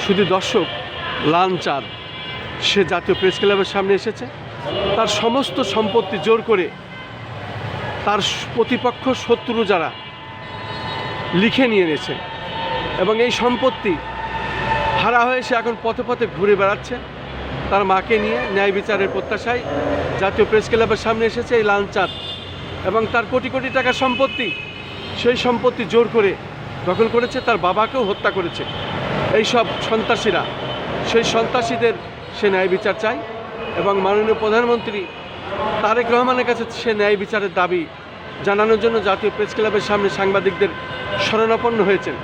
শুধু দর্শক, লাল চাঁদ সে জাতীয় প্রেস ক্লাবের সামনে এসেছে। তার সমস্ত সম্পত্তি জোর করে তার প্রতিপক্ষ শত্রু যারা লিখে নিয়ে এনেছে এবং এই সম্পত্তি হারা হয়ে সে এখন পথে পথে ঘুরে বেড়াচ্ছে। তার মাকে নিয়ে ন্যায় বিচারের প্রত্যাশায় জাতীয় প্রেস ক্লাবের সামনে এসেছে এই লাল চাঁদ এবং তার কোটি কোটি টাকার সম্পত্তি, সেই সম্পত্তি জোর করে দখল করেছে, তার বাবাকেও হত্যা করেছে। এই সব সন্ত্রাসীরা, সেই সন্ত্রাসীদের সে ন্যায় বিচার চায় এবং মাননীয় প্রধানমন্ত্রী তারেক রহমানের কাছে সে ন্যায় বিচারের দাবি জানানোর জন্য জাতীয় প্রেস ক্লাবের সামনে সাংবাদিকদের শরণাপন্ন হয়েছেন।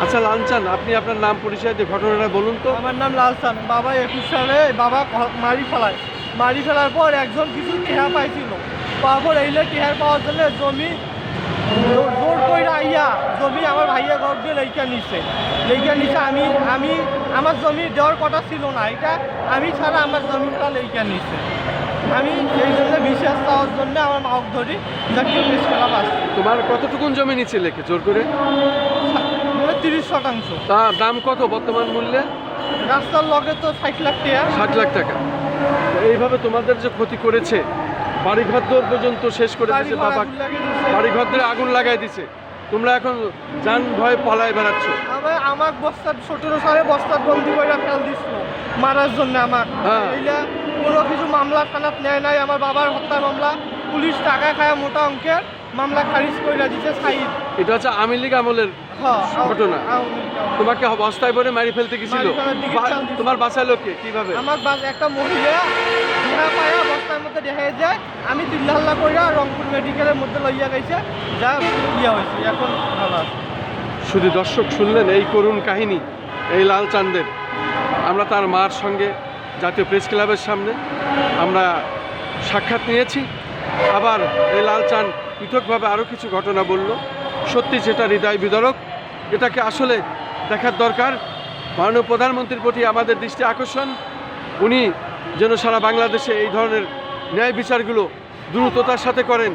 আচ্ছা লালচান, আপনি আপনার নাম পরিচয় দিয়ে ঘটনাটা বলুন তো। আমার নাম লালচান। বাবা 21 সালে বাবা মারি ফেলার পর একজন কিছু টেহা পাইছিল, পাওয়ার পর এইলে টেহার পাওয়ার জন্য জমি জোর কইরা আইয়া জমি আমার ভাইয়া ঘর দিয়ে লেখা নিছে। আমি আমার জমি দেওয়ার কথা ছিল না, এটা আমি ছাড়া আমার জমিটা লেখা নিছে। আমি এই জন্য বিশ্বাস পাওয়ার জন্য আমার মাওক ধরি জাতীয় প্রেস ক্লাব আসছে। তোমার কতটুকুন জমি নিচ্ছে লেখে জোর করে? 30%। তার দাম কত বর্তমান মূল্যে? রাস্তার লগে তো 60 লাখ টাকা। 60 লাখ টাকা। এইভাবে তোমাদের যে ক্ষতি করেছে, বাড়িঘর পর্যন্ত শেষ করে দিয়েছে, বাবা বাড়িঘর আগুন লাগাই দিছে, তোমরা এখন যান ভয়ে পলায় বেড়াচ্ছ। আমার বস্তার 17 সালে বস্তার বন্দি করে ফেল দিছিল মারার জন্য। আমার এইলা কোনো কিছু মামলা থানাত নেয় নাই। আমার বাবার হত্যা মামলা পুলিশ টাকা খায় মোটা অঙ্কের মামলা খারিজ করে দিতে সাইড। এটা হচ্ছে আওয়ামী লীগ আমলের ঘটনা। তোমাকে বস্তায় ভরে মারি ফেলতে গেছিল, তোমার বাঁচালো কে, কিভাবে? আমার একটা মহিলা ধরা পায়া বস্তার মধ্যে দেখা যায়, আমি চিল্লাহাল্লা কইরা রংপুর মেডিকেলের মধ্যে লইয়া গেছে, যা ইয়া হয়েছে এখন ভালো আছে। শুধু দর্শক শুনলেন এই করুণ কাহিনী এই লাল চাঁদের। আমরা তার মার সঙ্গে জাতীয় প্রেস ক্লাবের সামনে আমরা সাক্ষাৎ নিয়েছি। আবার এই লাল চাঁদ পৃথকভাবে আরও কিছু ঘটনা বলল। সত্যি যেটা হৃদয় বিদারক, এটাকে আসলে দেখার দরকার। মাননীয় প্রধানমন্ত্রীর প্রতি আমাদের দৃষ্টি আকর্ষণ, উনি যেন সারা বাংলাদেশে এই ধরনের ন্যায় বিচারগুলো দ্রুততার সাথে করেন।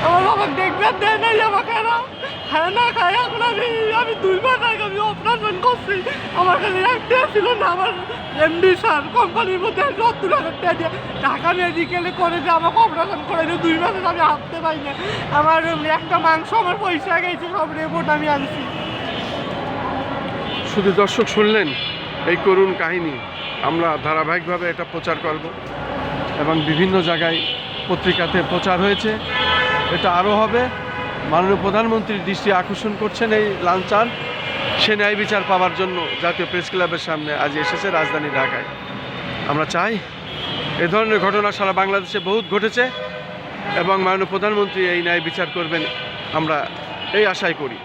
আমার বাবা দেখবেন দেয় নাই আমাকে, হ্যাঁ না খাই। এখন আমি 2 মাস আগে আমি অপারেশন করছি, আমার কাছে একটা ছিল না। আমার এমডি স্যার কোম্পানির মধ্যে 70,000 টাকা দিয়ে ঢাকা মেডিকেলে করে যে আমাকে অপারেশন করে 2 মাসে আমি হাঁটতে পারি না। আমার একটা মাংস আমার পয়সা গেছে, সব রিপোর্ট আমি আনছি। শুধু দর্শক শুনলেন এই করুণ কাহিনী। আমরা ধারাবাহিকভাবে এটা প্রচার করব এবং বিভিন্ন জায়গায় পত্রিকাতে প্রচার হয়েছে, এটা আরও হবে। মাননীয় প্রধানমন্ত্রীর দৃষ্টি আকর্ষণ করছেন এই লাল চাঁদ, সে ন্যায় বিচার পাওয়ার জন্য জাতীয় প্রেস ক্লাবের সামনে আজ এসেছে রাজধানী ঢাকায়। আমরা চাই এ ধরনের ঘটনা সারা বাংলাদেশে বহুত ঘটেছে এবং মাননীয় প্রধানমন্ত্রী এই ন্যায় বিচার করবেন, আমরা এই আশাই করি।